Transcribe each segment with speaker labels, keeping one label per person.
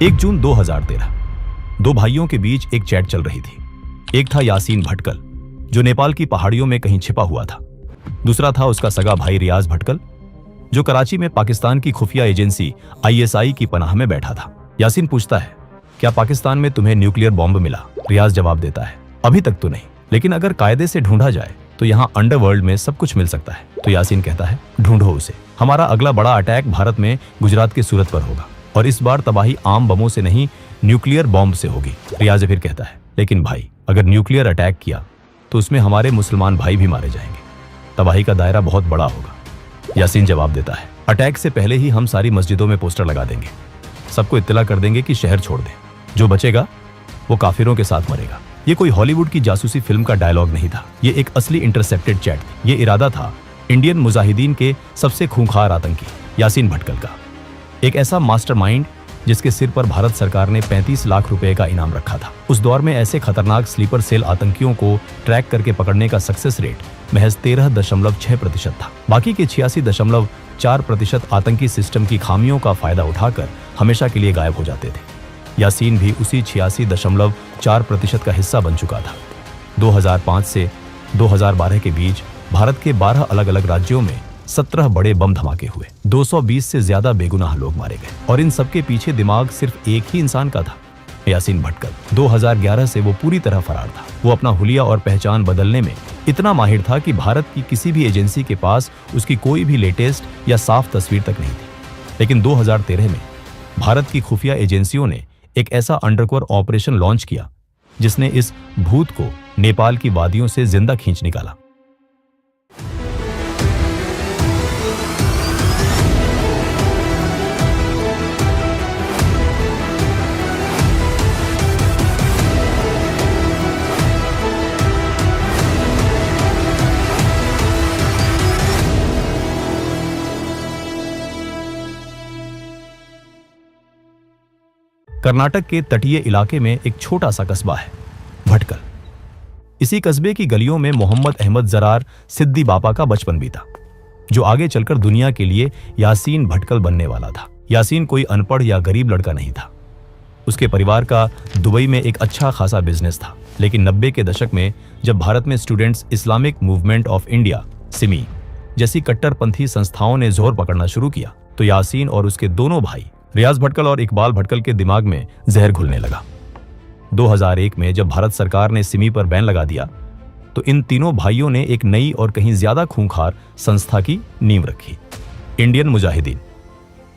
Speaker 1: 1 जून 2013 दो भाइयों के बीच एक चैट चल रही थी। एक था यासीन भटकल, जो नेपाल की पहाड़ियों में कहीं छिपा हुआ था। दूसरा था उसका सगा भाई रियाज भटकल, जो कराची में पाकिस्तान की खुफिया एजेंसी ISI की पनाह में बैठा था। यासीन पूछता है, क्या पाकिस्तान में तुम्हें न्यूक्लियर बॉम्ब मिला? रियाज जवाब देता है, अभी तक तो नहीं, लेकिन अगर कायदे से ढूंढा जाए तो यहाँ अंडरवर्ल्ड में सब कुछ मिल सकता है। तो यासीन कहता है, ढूंढो उसे। हमारा अगला बड़ा अटैक भारत में गुजरात के सूरत पर होगा, और इस बार तबाही आम बमों से नहीं, न्यूक्लियर बॉम्ब से होगी। रियाज फिर कहता है, लेकिन भाई, अगर न्यूक्लियर अटैक किया तो उसमें हमारे मुसलमान भाई भी मारे जाएंगे, तबाही का दायरा बहुत बड़ा होगा। यासीन जवाब देता है, अटैक से पहले ही हम सारी मस्जिदों में पोस्टर लगा देंगे, सबको इत्तला कर देंगे कि शहर छोड़ दें, जो बचेगा वो काफिरों के साथ मरेगा। ये कोई हॉलीवुड की जासूसी फिल्म का डायलॉग नहीं था, ये एक असली इंटरसेप्टेड चैट थी। ये इरादा था इंडियन मुजाहिदीन के सबसे खूंखार आतंकी यासीन भटकल का, एक ऐसा मास्टरमाइंड जिसके सिर पर भारत सरकार ने 35 लाख रुपए का इनाम रखा था। उस दौर में ऐसे खतरनाक स्लीपर सेल आतंकियों को ट्रैक करके पकड़ने का सक्सेस रेट महज 13.6% था। बाकी के 86.4% आतंकी सिस्टम की खामियों का फायदा उठाकर हमेशा के लिए गायब हो जाते थे। यासीन भी उसी 86.4% का हिस्सा बन चुका था। 2005 से 2012 के बीच भारत के 12 अलग अलग राज्यों में 17 बड़े बम धमाके हुए, 220 से ज्यादा बेगुनाह लोग मारे गए, और इन सबके पीछे दिमाग सिर्फ एक ही इंसान का था, यासीन भटकल। 2011 से वो पूरी तरह फरार था। वो अपना हुलिया और पहचान बदलने में इतना माहिर था कि भारत की किसी भी एजेंसी के पास उसकी कोई भी लेटेस्ट या साफ तस्वीर तक नहीं थी। लेकिन 2013 में भारत की खुफिया एजेंसियों ने एक ऐसा अंडरकवर ऑपरेशन लॉन्च किया जिसने इस भूत को नेपाल की वादियों से जिंदा खींच निकाला। कर्नाटक के तटीय इलाके में एक छोटा सा कस्बा है भटकल। इसी कस्बे की गलियों में मोहम्मद अहमद जरार सिद्दी बापा का बचपन बीता, जो आगे चलकर दुनिया के लिए यासीन भटकल बनने वाला था। यासीन कोई अनपढ़ या गरीब लड़का नहीं था। उसके परिवार का दुबई में एक अच्छा खासा बिजनेस था, लेकिन 90 के दशक में जब भारत में students Islamic movement of India Simi जैसी कट्टरपंथी संस्थाओं ने जोर पकड़ना शुरू किया, तो यासीन और उसके दोनों भाई रियाज भटकल और इकबाल भटकल के दिमाग में जहर घुलने लगा। 2001 में जब भारत सरकार ने सिमी पर बैन लगा दिया, तो इन तीनों भाइयों ने एक नई और कहीं ज्यादा खूंखार संस्था की नींव रखी, इंडियन मुजाहिदीन।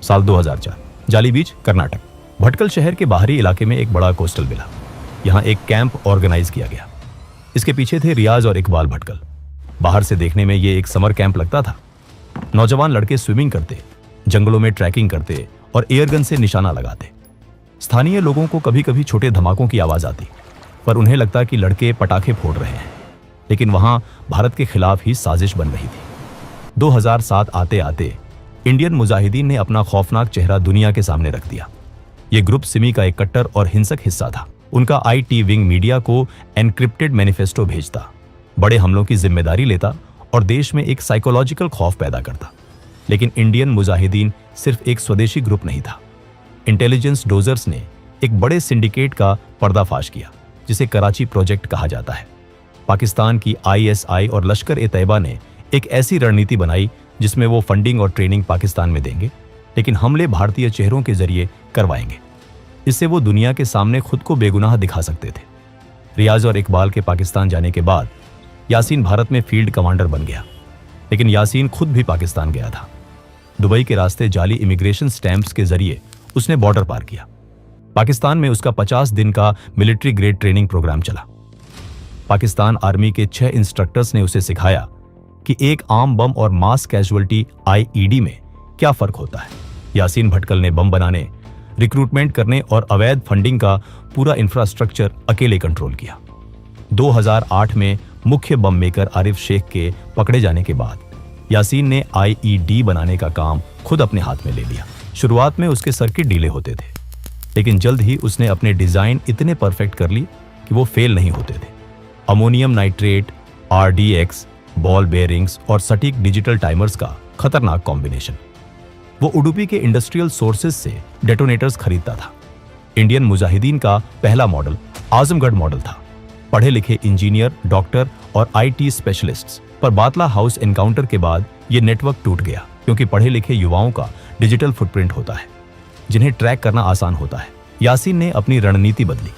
Speaker 1: साल 2004, जाली बीच, कर्नाटक। भटकल शहर के बाहरी इलाके में एक बड़ा कोस्टल विला, यहाँ एक कैंप ऑर्गेनाइज किया गया। इसके पीछे थे रियाज और इकबाल भटकल। बाहर से देखने में ये एक समर कैंप लगता था। नौजवान लड़के स्विमिंग करते, जंगलों में ट्रैकिंग करते और एयरगन से निशाना लगाते। स्थानीय लोगों को कभी कभी छोटे धमाकों की आवाज आती, पर उन्हें लगता कि लड़के पटाखे फोड़ रहे हैं, लेकिन वहां भारत के खिलाफ ही साजिश बन रही थी। 2007 आते आते इंडियन मुजाहिदीन ने अपना खौफनाक चेहरा दुनिया के सामने रख दिया। ये ग्रुप सिमी का एक कट्टर और हिंसक हिस्सा था। उनका IT विंग मीडिया को एनक्रिप्टेड मैनिफेस्टो भेजता, बड़े हमलों की जिम्मेदारी लेता और देश में एक साइकोलॉजिकल खौफ पैदा करता। लेकिन इंडियन मुजाहिदीन सिर्फ एक स्वदेशी ग्रुप नहीं था। इंटेलिजेंस डोजर्स ने एक बड़े सिंडिकेट का पर्दाफाश किया, जिसे कराची प्रोजेक्ट कहा जाता है। पाकिस्तान की ISI और लश्कर-ए-तैयबा ने एक ऐसी रणनीति बनाई जिसमें वो फंडिंग और ट्रेनिंग पाकिस्तान में देंगे, लेकिन हमले भारतीय चेहरों के जरिए करवाएंगे। इससे वो दुनिया के सामने खुद को बेगुनाह दिखा सकते थे। रियाज और इकबाल के पाकिस्तान जाने के बाद यासीन भारत में फील्ड कमांडर बन गया, लेकिन यासीन खुद भी पाकिस्तान गया था। दुबई के रास्ते जाली इमिग्रेशन स्टैंप्स के जरिए उसने बॉर्डर पार किया। पाकिस्तान में उसका 50 दिन का मिलिट्री ग्रेड ट्रेनिंग प्रोग्राम चला। पाकिस्तान आर्मी के 6 इंस्ट्रक्टर्स ने उसे सिखाया कि एक आम बम और मास कैजुअल्टी IED में क्या फर्क होता है। यासीन भटकल ने बम बनाने, रिक्रूटमेंट करने और अवैध फंडिंग का पूरा इंफ्रास्ट्रक्चर अकेले कंट्रोल किया। 2008 में मुख्य बम मेकर आरिफ शेख के पकड़े जाने के बाद यासीन ने IED बनाने का काम खुद अपने हाथ में ले लिया। शुरुआत में उसके सर्किट ढीले होते थे, लेकिन जल्द ही उसने अपने डिजाइन इतने परफेक्ट कर ली कि वो फेल नहीं होते थे। Ammonium nitrate, RDX, ball bearings और सटीक डिजिटल टाइमर्स का खतरनाक कॉम्बिनेशन। वो उडुपी के इंडस्ट्रियल सोर्सेज से डेटोनेटर्स खरीदता था, इंडियन मुजाहिदीन का पहला मॉडल आजमगढ़ मॉडल था। पढ़े लिखे इंजीनियर, डॉक्टर और आईटी स्पेशलिस्ट्स पर बातला हाउस एनकाउंटर के बाद यह नेटवर्क टूट गया, क्योंकि पढ़े लिखे युवाओं का डिजिटल फुटप्रिंट होता है जिन्हें ट्रैक करना आसान होता है। यासीन ने अपनी रणनीति बदली।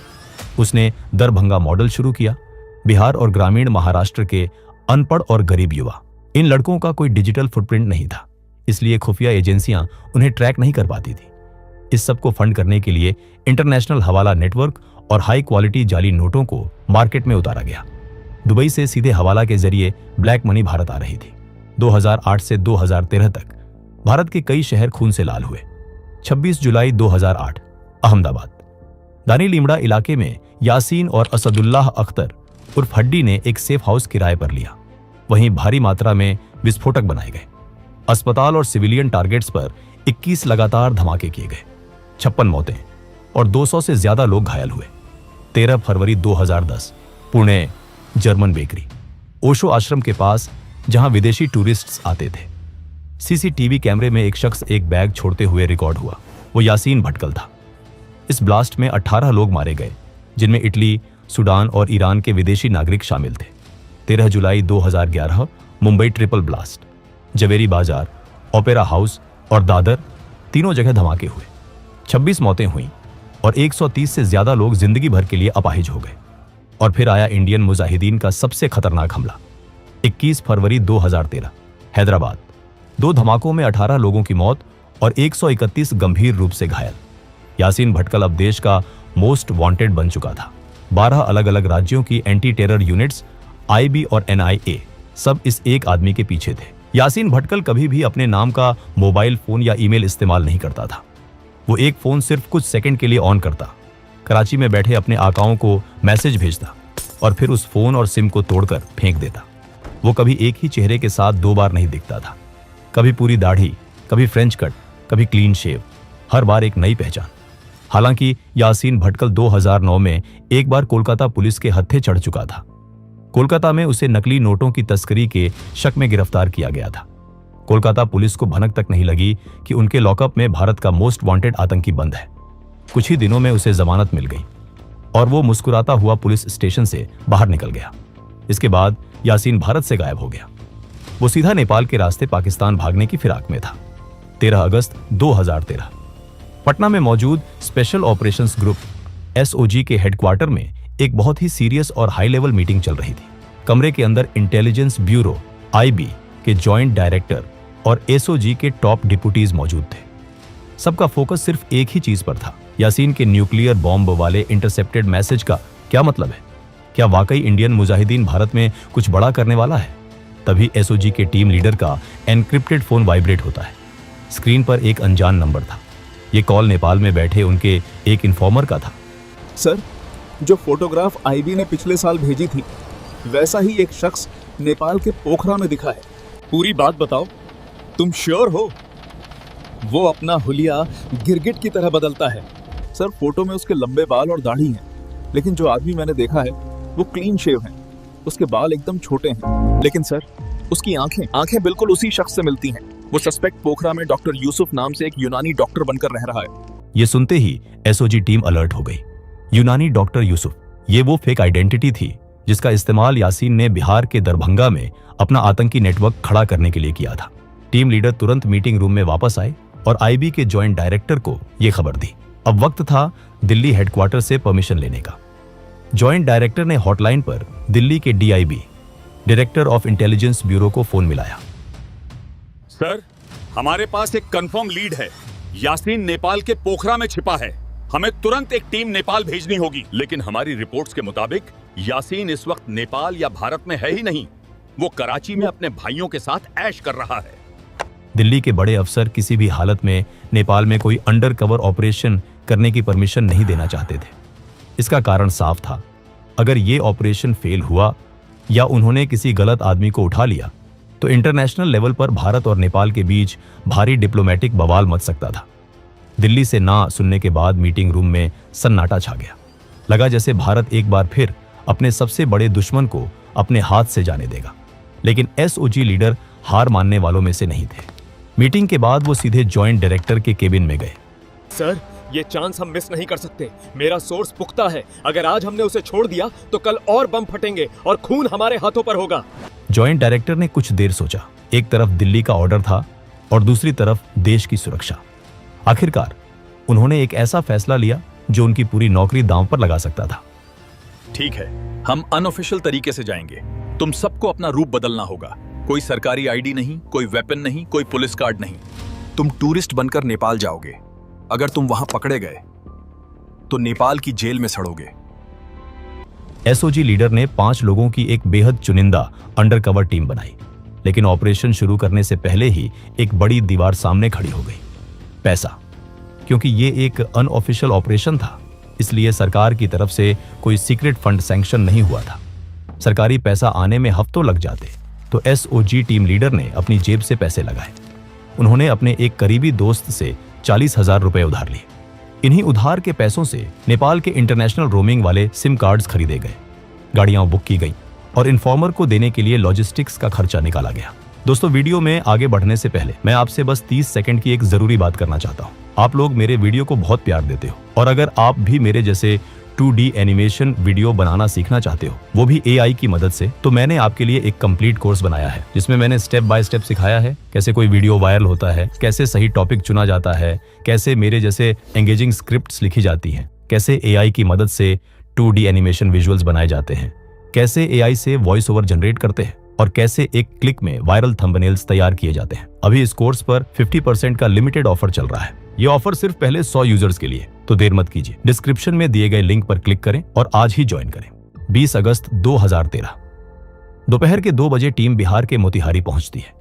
Speaker 1: उसने दरभंगा मॉडल शुरू किया। बिहार और ग्रामीण महाराष्ट्र के अनपढ़ और गरीब युवा, इन लड़कों का कोई डिजिटल फुटप्रिंट नहीं था, इसलिए खुफिया एजेंसियां उन्हें ट्रैक नहीं कर पाती थी। इस सब को फंड करने के लिए इंटरनेशनल हवाला नेटवर्क और हाई क्वालिटी जाली नोटों को मार्केट में उतारा गया। दुबई से सीधे हवाला के जरिए ब्लैक मनी भारत आ रही थी। 2008 से 2013 तक भारत के कई शहर खून से लाल हुए। 26 जुलाई 2008 अहमदाबाद दानी लीमड़ा इलाके में यासीन और असदुल्लाह अख्तर उर्फ हड्डी ने एक सेफ हाउस किराए पर लिया। वहीं भारी मात्रा में विस्फोटक बनाए गए। अस्पताल और सिविलियन टारगेट्स पर 21 लगातार धमाके किए गए। 56 मौतें और 200 से ज्यादा लोग घायल हुए। 13 फरवरी 2010 पुणे जर्मन बेकरी, ओशो आश्रम के पास, जहां विदेशी टूरिस्ट्स आते थे। सीसीटीवी कैमरे में एक शख्स एक बैग छोड़ते हुए रिकॉर्ड हुआ। वो यासीन भटकल था। इस ब्लास्ट में 18 लोग मारे गए, जिनमें इटली, सूडान और ईरान के विदेशी नागरिक शामिल थे। 13 जुलाई 2011 मुंबई ट्रिपल ब्लास्ट, जवेरी बाजार, ओपेरा हाउस और दादर, तीनों जगह धमाके हुए। 26 मौतें हुईं और 130 से ज्यादा लोग जिंदगी भर के लिए अपाहिज हो गए। और फिर आया इंडियन मुजाहिदीन का सबसे खतरनाक हमला। 21 फरवरी 2013 हैदराबाद, 2 धमाकों में 18 लोगों की मौत और 131 गंभीर रूप से घायल। यासीन भटकल अब देश का मोस्ट वांटेड बन चुका था। 12 अलग अलग राज्यों की एंटी टेरर यूनिट्स, आईबी और एनआईए सब इस एक आदमी के पीछे थे। यासीन भटकल कभी भी अपने नाम का मोबाइल फोन या ईमेल इस्तेमाल नहीं करता था। वो एक फोन सिर्फ कुछ सेकंड के लिए ऑन करता, कराची में बैठे अपने आकाओं को मैसेज भेजता और फिर उस फोन और सिम को तोड़कर फेंक देता। वो कभी एक ही चेहरे के साथ 2 बार नहीं दिखता था। कभी पूरी दाढ़ी, कभी फ्रेंच कट, कभी क्लीन शेव, हर बार एक नई पहचान। हालांकि यासीन भटकल 2009 में एक बार कोलकाता पुलिस के हत्थे चढ़ चुका था। कोलकाता में उसे नकली नोटों की तस्करी के शक में गिरफ्तार किया गया था। कोलकाता पुलिस को भनक तक नहीं लगी कि उनके लॉकअप में भारत का मोस्ट वांटेड आतंकी बंद है। कुछ ही दिनों में उसे जमानत मिल गई और वो मुस्कुराता हुआ पुलिस स्टेशन से बाहर निकल गया। इसके बाद यासीन भारत से गायब हो गया। वो सीधा नेपाल के रास्ते पाकिस्तान भागने की फिराक में था। 13 अगस्त 2013 पटना में मौजूद स्पेशल ऑपरेशंस ग्रुप एसओजी के हेडक्वार्टर में एक बहुत ही सीरियस और हाई लेवल मीटिंग चल रही थी। कमरे के अंदर इंटेलिजेंस ब्यूरो आईबी के जॉइंट डायरेक्टर और एसओजी के टॉप डिप्यूटीज मौजूद थे। सबका फोकस सिर्फ एक ही चीज पर था, यासीन के न्यूक्लियर बॉम्ब वाले इंटरसेप्टेड मैसेज का क्या मतलब है। क्या वाकई इंडियन मुजाहिदीन भारत में कुछ बड़ा करने वाला है? तभी एसओजी के टीम लीडर का एनक्रिप्टेड फोन वाइब्रेट होता है। स्क्रीन पर एक अनजान नंबर था। ये कॉल नेपाल में बैठे उनके एक इन्फॉर्मर का था।
Speaker 2: सर, जो फोटोग्राफ आईबी ने पिछले साल भेजी थी, वैसा ही एक शख्स नेपाल के पोखरा में दिखा है। पूरी बात बताओ, तुम श्योर हो? वो अपना हुलिया गिरगिट की तरह बदलता है। सर, फोटो में उसके लंबे बाल और दाढ़ी हैं, लेकिन जो आदमी मैंने देखा है वो क्लीन शेव है। उसके बाल एकदम छोटे हैं, लेकिन सर उसकी आंखें बिल्कुल उसी शख्स से मिलती हैं। वो सस्पेक्ट पोखरा में डॉक्टर यूसुफ नाम से एक यूनानी डॉक्टर बनकर रह रहा है।
Speaker 1: ये सुनते ही एसओजी टीम अलर्ट हो गई। यूनानी डॉक्टर यूसुफ, ये वो फेक आइडेंटिटी थी जिसका इस्तेमाल यासीन ने बिहार के दरभंगा में अपना आतंकी नेटवर्क खड़ा करने के लिए किया था। टीम लीडर तुरंत मीटिंग रूम में वापस आए और आईबी के जॉइंट डायरेक्टर को यह खबर दी। अब वक्त था दिल्ली हेडक्वार्टर से परमिशन लेने का। जॉइंट डायरेक्टर ने हॉटलाइन पर दिल्ली के DIB, director of intelligence bureau को फोन मिलाया।
Speaker 3: सर, हमारे पास एक कंफर्म लीड है। यासीन नेपाल के पोखरा में छिपा है। हमें तुरंत एक टीम नेपाल भेजनी होगी। लेकिन हमारी रिपोर्ट्स के मुताबिक यासीन इस वक्त नेपाल या भारत में है ही नहीं। वो कराची में अपने भाइयों के साथ ऐश कर रहा है।
Speaker 1: दिल्ली के बड़े अफसर किसी भी हालत में नेपाल में कोई अंडर कवर ऑपरेशन करने की परमिशन नहीं देना चाहते थे। इसका कारण साफ था, अगर ये ऑपरेशन फेल हुआ या उन्होंने किसी गलत आदमी को उठा लिया तो इंटरनेशनल लेवल पर भारत और नेपाल के बीच भारी डिप्लोमेटिक बवाल मच सकता था। दिल्ली से ना सुनने के बाद मीटिंग रूम में सन्नाटा छा गया। लगा जैसे भारत एक बार फिर अपने सबसे बड़े दुश्मन को अपने हाथ से जाने देगा। लेकिन एसओजी लीडर हार मानने वालों में से नहीं थे। मीटिंग के बाद वो सीधे जॉइंट डायरेक्टर के केबिन में गए।
Speaker 2: सर,
Speaker 4: ये चांस हम मिस नहीं कर सकते। मेरा सोर्स पुख्ता है, अगर आज हमने उसे छोड़ दिया तो कल और बम फटेंगे और खून हमारे हाथों पर होगा।
Speaker 1: जॉइंट डायरेक्टर ने कुछ देर सोचा। एक तरफ दिल्ली का ऑर्डर था और दूसरी तरफ देश की सुरक्षा। आखिरकार उन्होंने एक ऐसा फैसला लिया जो उनकी पूरी नौकरी दांव पर लगा सकता था।
Speaker 3: ठीक है, हम अनऑफिशियल तरीके से जाएंगे। तुम सबको अपना रूप बदलना होगा। कोई सरकारी आईडी नहीं, कोई वेपन नहीं, कोई पुलिस कार्ड नहीं।
Speaker 5: तुम टूरिस्ट बनकर नेपाल जाओगे। अगर तुम वहां पकड़े गए तो नेपाल की जेल में सड़ोगे।
Speaker 1: एसओजी लीडर ने 5 लोगों की एक बेहद चुनिंदा अंडरकवर टीम बनाई, लेकिन ऑपरेशन शुरू करने से पहले ही एक बड़ी दीवार सामने खड़ी हो गई। पैसा। क्योंकि ये एक अनऑफिशियल ऑपरेशन था, इसलिए सरकार की तरफ से कोई सीक्रेट फंड सैंक्शन नहीं हुआ था। सरकारी पैसा आने में हफ्तों लग जाते, तो एसओजी टीम लीडर ने अपनी जेब से पैसे लगाए। उन्होंने अपने एक करीबी दोस्त से 40,000 रुपए उधार लिए। इन्हीं उधार के पैसों से नेपाल के इंटरनेशनल रोमिंग वाले सिम कार्ड्स खरीदे गए, गाड़ियां बुक की गई और इन्फॉर्मर को देने के लिए लॉजिस्टिक्स का खर्चा निकाला गया। दोस्तों, वीडियो में आगे बढ़ने से पहले मैं आपसे बस 30 सेकंड की एक जरूरी बात करना चाहता हूं। आप लोग मेरे वीडियो को बहुत प्यार देते हो, और अगर आप भी मेरे जैसे 2D एनिमेशन वीडियो बनाना सीखना चाहते हो, वो भी AI की मदद से, तो मैंने आपके लिए एक कंप्लीट कोर्स बनाया है, जिसमें मैंने स्टेप बाय स्टेप सिखाया है कैसे कोई वीडियो वायरल होता है, कैसे सही टॉपिक चुना जाता है, कैसे मेरे जैसे एंगेजिंग स्क्रिप्ट्स लिखी जाती हैं, कैसे AI की मदद से 2D एनिमेशन विजुअल्स बनाए जाते हैं, कैसे AI से वॉइस ओवर जनरेट करते हैं, और कैसे एक क्लिक में वायरल थंबनेल्स तैयार किए जाते हैं। अभी इस कोर्स पर 50% का लिमिटेड ऑफर चल रहा है। ये ऑफर सिर्फ पहले 100 यूजर्स के लिए, तो देर मत कीजिए। डिस्क्रिप्शन में दिए गए लिंक पर क्लिक करें और आज ही ज्वाइन करें। 20 अगस्त 2013 दोपहर के 2 बजे टीम बिहार के मोतिहारी पहुंचती है।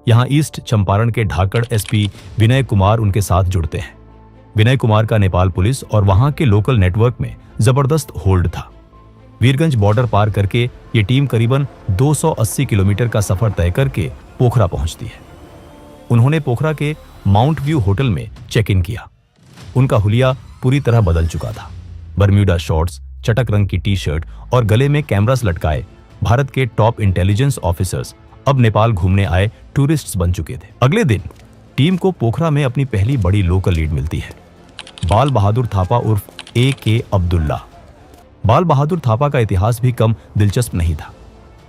Speaker 1: यहां ईस्ट चंपारण के ढाकड़ एसपी विनय कुमार उनके साथ जुड़ते हैं। विनय कुमार का नेपाल पुलिस और वहां के लोकल नेटवर्क में जबरदस्त होल्ड था। वीरगंज बॉर्डर पार करके ये टीम करीबन 280 किलोमीटर का सफर तय करके पोखरा पहुंचती है। उन्होंने पोखरा के माउंट व्यू होटल में चेक इन किया। उनका हुलिया पूरी तरह बदल चुका था। बर्म्यूडा शॉर्ट्स, चटक रंग की टी शर्ट और गले में कैमरास लटकाए भारत के टॉप इंटेलिजेंस ऑफिसर्स अब नेपाल घूमने आए टूरिस्ट्स बन चुके थे। अगले दिन टीम को पोखरा में अपनी पहली बड़ी लोकल लीड मिलती है। बाल बहादुर थापा उर्फ AK अब्दुल्ला। बाल बहादुर थापा का इतिहास भी कम दिलचस्प नहीं था।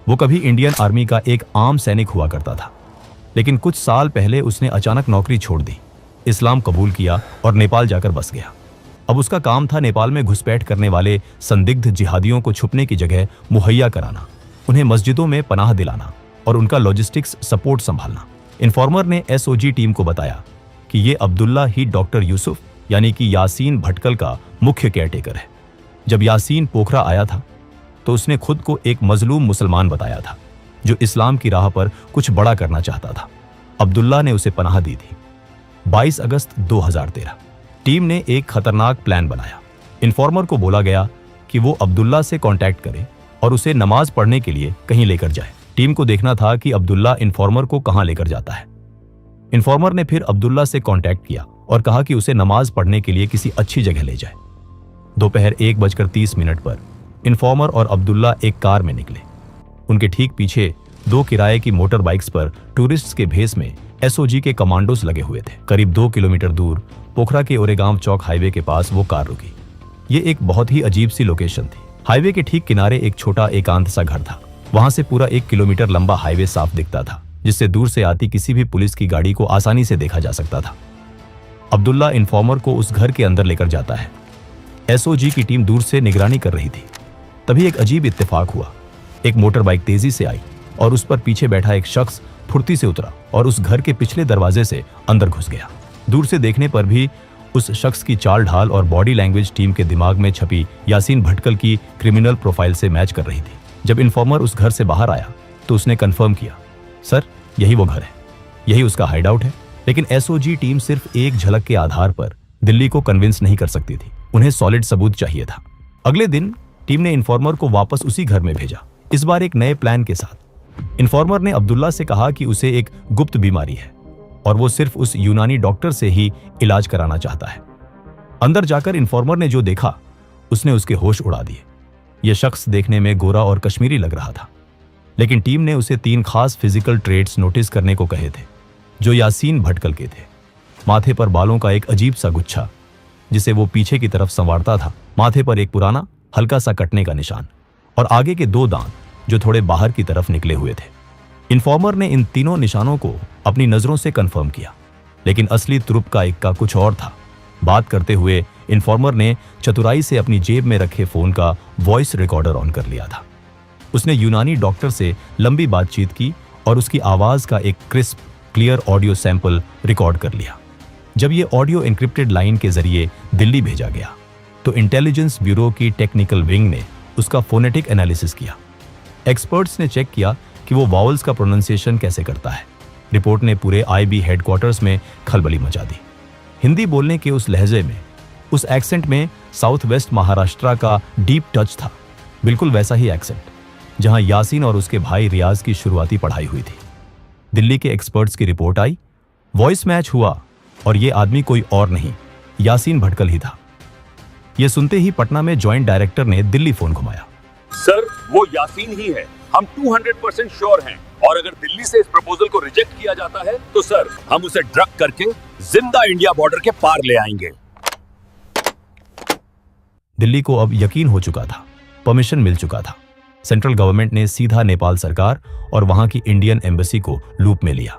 Speaker 1: वो कभी इंडियन आर्मी का एक आम सैनिक हुआ करता था, लेकिन कुछ साल पहले उसने अचानक नौकरी छोड़ दी, इस्लाम कबूल किया और नेपाल जाकर बस गया। अब उसका काम था नेपाल में घुसपैठ करने वाले संदिग्ध जिहादियों को छुपने की जगह मुहैया कराना, उन्हें मस्जिदों में पनाह दिलाना और उनका लॉजिस्टिक्स सपोर्ट संभालना। इन्फॉर्मर ने एसओजी टीम को बताया कि ये अब्दुल्ला ही डॉक्टर यूसुफ यानी कि यासीन भटकल का मुख्य केयरटेकर है। जब यासीन पोखरा आया था तो उसने खुद को एक मजलूम मुसलमान बताया था जो इस्लाम की राह पर कुछ बड़ा करना चाहता था। अब्दुल्ला ने उसे पनाह दी थी। 22 अगस्त 2013 टीम ने एक खतरनाक प्लान बनाया। इन्फॉर्मर को बोला गया कि वो अब्दुल्ला से कांटेक्ट करे और उसे नमाज पढ़ने के लिए कहीं लेकर जाए। टीम को देखना था कि अब्दुल्ला इन्फॉर्मर को कहां लेकर जाता है। इन्फॉर्मर ने फिर अब्दुल्ला से कांटेक्ट किया और कहा कि उसे नमाज पढ़ने के लिए किसी अच्छी जगह ले जाए। दोपहर 1:30 पर इन्फॉर्मर और अब्दुल्ला एक कार में निकले। उनके ठीक पीछे 2 किराए की मोटर बाइक्स पर टूरिस्ट्स के भेस में एसओजी के कमांडोज लगे हुए थे। करीब 2 किलोमीटर दूर पोखरा के ओरेगांव चौक हाईवे के पास वो कार रुकी। ये एक बहुत ही अजीब सी लोकेशन थी। हाईवे के ठीक किनारे एक छोटा एकांत सा घर था। वहां से पूरा 1 किलोमीटर लंबा हाईवे साफ दिखता था, जिससे दूर से आती किसी भी पुलिस की गाड़ी को आसानी से देखा जा सकता था। अब्दुल्ला इन्फॉर्मर को उस घर के अंदर लेकर जाता है। एसओजी की टीम दूर से निगरानी कर रही थी। तभी एक अजीब इत्तेफाक हुआ। एक मोटर बाइक तेजी से आई और उस पर पीछे बैठा एक शख्स फुर्ती से उतरा और उस घर के पिछले दरवाजे से अंदर घुस गया। दूर से देखने पर भी उस शख्स की चाल ढाल और बॉडी लैंग्वेज टीम के दिमाग में छपी यासीन भटकल की क्रिमिनल प्रोफाइल से मैच कर रही थी। जब इन्फॉर्मर उस घर से बाहर आया तो उसने कंफर्म किया, सर यही वो घर है, यही उसका हाइड आउट है। लेकिन एसओजी टीम सिर्फ एक झलक के आधार पर दिल्ली को कन्विंस नहीं कर सकती थी। उन्हें सॉलिड सबूत चाहिए था। अगले दिन टीम ने इन्फॉर्मर को वापस उसी घर में भेजा, इस बार एक नए प्लान के साथ। इन्फॉर्मर ने अब्दुल्ला से कहा कि उसे एक गुप्त बीमारी है और वो सिर्फ उस यूनानी डॉक्टर से ही इलाज कराना चाहता है। अंदर जाकर इन्फॉर्मर ने जो देखा उसने उसके होश उड़ा दिए। यह शख्स देखने में गोरा और कश्मीरी लग रहा था, लेकिन टीम ने उसे 3 खास फिजिकल ट्रेट्स नोटिस करने को कहे थे जो यासीन भटकल के थे। माथे पर बालों का एक अजीब सा गुच्छा, जिसे वो पीछे की तरफ संवारता था, माथे पर एक पुराना हल्का सा कटने का निशान और आगे के 2 दांत जो थोड़े बाहर की तरफ निकले हुए थे। इन्फॉर्मर ने इन तीनों निशानों को अपनी नजरों से कंफर्म किया, लेकिन असली तुरुप का इक्का कुछ और था। बात करते हुए इन्फॉर्मर ने चतुराई से अपनी जेब में रखे फोन का वॉइस रिकॉर्डर ऑन कर लिया था। उसने यूनानी डॉक्टर से लंबी बातचीत की और उसकी आवाज का एक crisp clear audio sample record कर लिया। जब ये ऑडियो एन्क्रिप्टेड लाइन के जरिए दिल्ली भेजा गया तो इंटेलिजेंस ब्यूरो की टेक्निकल विंग ने उसका फोनेटिक एनालिसिस किया। एक्सपर्ट्स ने चेक किया कि वो वावल्स का प्रोनाउंसिएशन कैसे करता है। रिपोर्ट ने पूरे आईबी हेडक्वार्टर्स में खलबली मचा दी। हिंदी बोलने के उस लहजे में, उस एक्सेंट में साउथ वेस्ट महाराष्ट्र का डीप टच था। बिल्कुल वैसा ही एक्सेंट जहां यासीन और उसके भाई रियाज की शुरुआती पढ़ाई हुई थी। दिल्ली के एक्सपर्ट्स की रिपोर्ट आई, वॉइस मैच हुआ और ये आदमी कोई और नहीं, यासीन भटकल ही था। यह सुनते ही पटना में जॉइंट डायरेक्टर ने दिल्ली फोन घुमाया।
Speaker 3: सर, वो यासीन ही है, हम 200% श्योर हैं। और अगर दिल्ली से इस प्रपोजल को रिजेक्ट किया जाता है तो सर, हम उसे ड्रग करके जिंदा इंडिया बॉर्डर के पार ले आएंगे।
Speaker 1: दिल्ली को अब यकीन हो चुका था, परमिशन मिल चुका था। सेंट्रल गवर्नमेंट ने सीधा नेपाल सरकार और वहां की इंडियन एम्बेसी को लूप में लिया।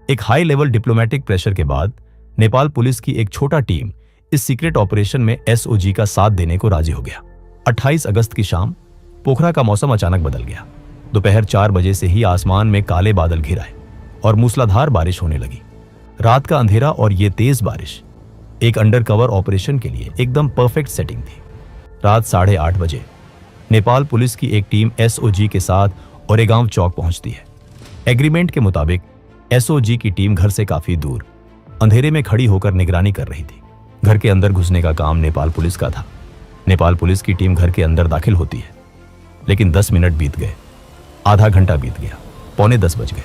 Speaker 1: एक हाई लेवल डिप्लोमेटिक प्रेशर के बाद नेपाल पुलिस की एक छोटा टीम इस सीक्रेट ऑपरेशन में एसओजी का साथ देने को राजी हो गया। 28 अगस्त की शाम पोखरा का मौसम अचानक बदल गया। दोपहर 4 बजे से ही आसमान में काले बादल घिर आए और मूसलाधार बारिश होने लगी। रात का अंधेरा और ये तेज बारिश एक अंडरकवर ऑपरेशन के लिए एकदम परफेक्ट सेटिंग थी। रात 8:30 बजे नेपाल पुलिस की एक टीम एसओजी के साथ ओरेगांव चौक पहुंचती है। एग्रीमेंट के मुताबिक एसओजी की टीम घर से काफी दूर अंधेरे में खड़ी होकर निगरानी कर रही थी। घर के अंदर घुसने का काम नेपाल पुलिस का था। नेपाल पुलिस की टीम घर के अंदर दाखिल होती है, लेकिन 10 मिनट बीत गए, आधा घंटा बीत गया, 9:45 बज गए,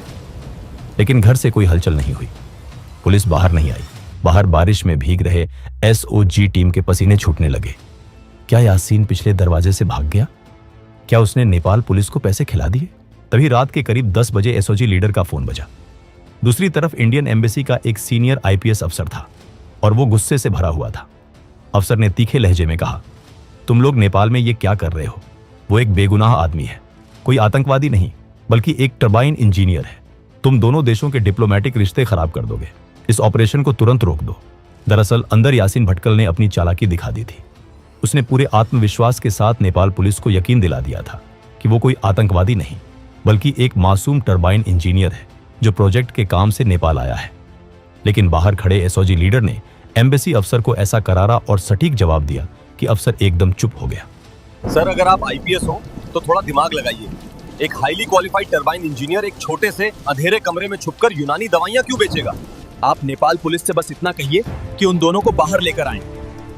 Speaker 1: लेकिन घर से कोई हलचल नहीं हुई। पुलिस बाहर नहीं आई। बाहर बारिश में भीग रहे एसओजी टीम के पसीने छूटने लगे। क्या यासीन पिछले दरवाजे से भाग गया? क्या उसने नेपाल पुलिस को पैसे खिला दिए? तभी रात के करीब 10 बजे एसओजी लीडर का फोन बजा। दूसरी तरफ इंडियन एम्बेसी का एक सीनियर आईपीएस अफसर था और वो गुस्से से भरा हुआ था। अफसर ने तीखे लहजे में कहा, तुम लोग नेपाल में ये क्या कर रहे हो? वो एक बेगुनाह आदमी है, कोई आतंकवादी नहीं, बल्कि एक टरबाइन इंजीनियर है। तुम दोनों देशों के डिप्लोमेटिक रिश्ते खराब कर दोगे। इस ऑपरेशन को तुरंत रोक दो। दरअसल अंदर यासीन भटकल ने अपनी चालाकी दिखा दी थी। उसने पूरे आत्मविश्वास के साथ नेपाल पुलिस को यकीन दिला दिया था कि वो कोई आतंकवादी नहीं, बल्कि एक मासूम टरबाइन इंजीनियर है जो प्रोजेक्ट के काम से नेपाल आया है। लेकिन बाहर खड़े एसओजी लीडर ने एम्बेसी अफसर को ऐसा करारा और सटीक जवाब दिया कि अफसर एकदम चुप हो गया।
Speaker 4: सर, अगर आप आईपीएस हो तो थोड़ा दिमाग लगाइए। एक हाईली क्वालिफाइड टरबाइन इंजीनियर एक छोटे से अंधेरे कमरे में छुपकर यूनानी दवाइयां क्यों बेचेगा? आप नेपाल पुलिस से बस इतना कहिए कि उन दोनों को बाहर लेकर आएं।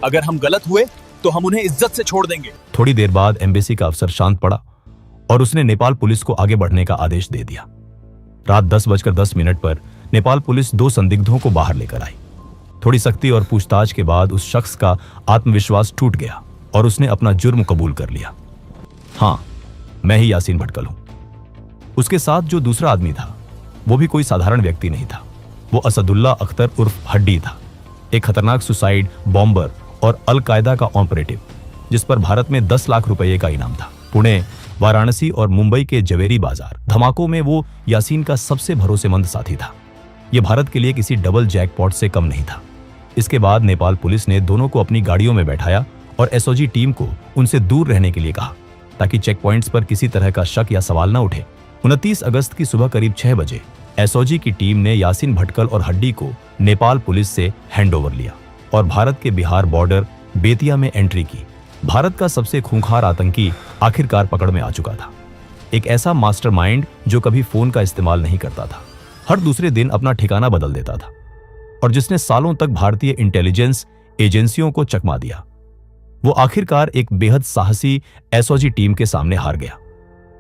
Speaker 4: अगर हम गलत हुए तो हम उन्हें इज्जत से छोड़ देंगे।
Speaker 1: थोड़ी देर बाद एम्बेसी का अफसर शांत पड़ा और उसने नेपाल पुलिस को आगे बढ़ने का आदेश दे दिया। रात 10:10 पर नेपाल पुलिस 2 संदिग्धों को बाहर लेकर आई। थोड़ी सख्ती और पूछताछ के बाद उस शख्स का आत्मविश्वास टूट गया और उसने अपना जुर्म कबूल कर लिया। हाँ, मैं ही यासीन भटकल हूं। उसके साथ जो दूसरा आदमी था वो भी कोई साधारण व्यक्ति नहीं था। वो असदुल्ला अख्तर उर्फ हड्डी था, एक खतरनाक सुसाइड बॉम्बर और अल कायदा का ऑपरेटिव, जिस पर भारत में 10 लाख रुपए का इनाम था। पुणे, वाराणसी और मुंबई के जवेरी बाजार धमाकों में वो यासीन का सबसे भरोसेमंद साथी था। ये भारत के लिए किसी डबल जैकपॉट से कम नहीं था। इसके बाद नेपाल पुलिस ने दोनों को अपनी गाड़ियों में बैठाया और एसओजी टीम को उनसे दूर रहने के लिए कहा, ताकि चेक पॉइंट्स पर किसी तरह का शक या सवाल न उठे। 29 अगस्त की सुबह करीब 6 बजे एसओजी की टीम ने यासीन भटकल और हड्डी को नेपाल पुलिस से हैंडओवर लिया और भारत के बिहार बॉर्डर बेतिया में एंट्री की। भारत का सबसे खूंखार आतंकी आखिरकार पकड़ में आ चुका था। एक ऐसा मास्टरमाइंड जो कभी फोन का इस्तेमाल नहीं करता था, हर दूसरे दिन अपना ठिकाना बदल देता था और जिसने सालों तक भारतीय इंटेलिजेंस एजेंसियों को चकमा दिया। वो आखिरकार एक बेहद साहसी एसओजी टीम के सामने हार गया।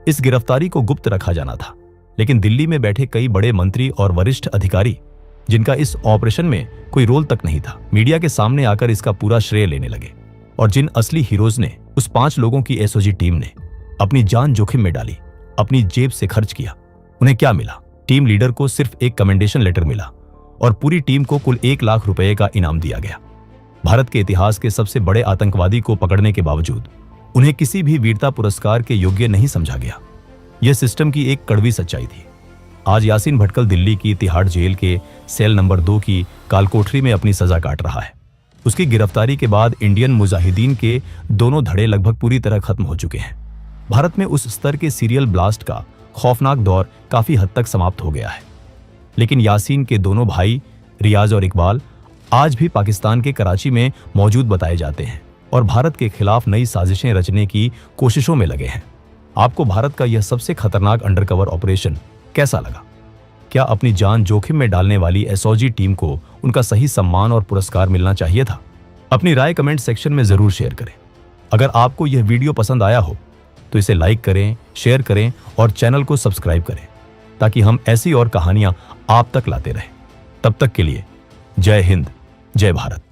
Speaker 1: इस गिरफ्तारी को गुप्त रखा जाना था, लेकिन दिल्ली में बैठे कई बड़े मंत्री और वरिष्ठ अधिकारी, जिनका इस ऑपरेशन में कोई रोल तक नहीं था, मीडिया के सामने आकर इसका पूरा श्रेय लेने लगे। और जिन असली हीरोज ने, उस 5 लोगों की एसओजी टीम ने अपनी जान जोखिम में डाली, अपनी जेब से खर्च किया, उन्हें क्या मिला? टीम लीडर को सिर्फ एक कमेंडेशन लेटर मिला और पूरी टीम को कुल 1 लाख रुपए का इनाम दिया गया। भारत के इतिहास के सबसे बड़े आतंकवादी को पकड़ने के बावजूद उन्हें किसी भी वीरता पुरस्कार के योग्य नहीं समझा गया। यह सिस्टम की एक कड़वी सच्चाई थी। आज यासीन भटकल दिल्ली की तिहाड़ जेल के सेल नंबर 2 की कालकोठरी में अपनी सजा काट रहा है। उसकी गिरफ्तारी के बाद इंडियन मुजाहिदीन के दोनों धड़े लगभग पूरी तरह खत्म हो चुके हैं। भारत में उस स्तर के सीरियल ब्लास्ट का खौफनाक दौर काफी हद तक समाप्त हो गया है। लेकिन यासीन के दोनों भाई रियाज और इकबाल आज भी पाकिस्तान के कराची में मौजूद बताए जाते हैं और भारत के खिलाफ नई साजिशें रचने की कोशिशों में लगे हैं। आपको भारत का यह सबसे खतरनाक अंडरकवर ऑपरेशन कैसा लगा? क्या अपनी जान जोखिम में डालने वाली एसओजी टीम को उनका सही सम्मान और पुरस्कार मिलना चाहिए था? अपनी राय कमेंट सेक्शन में जरूर शेयर करें। अगर आपको यह वीडियो पसंद आया हो तो इसे लाइक करें, शेयर करें और चैनल को सब्सक्राइब करें ताकि हम ऐसी और कहानियां आप तक लाते रहें। तब तक के लिए जय हिंद, जय भारत।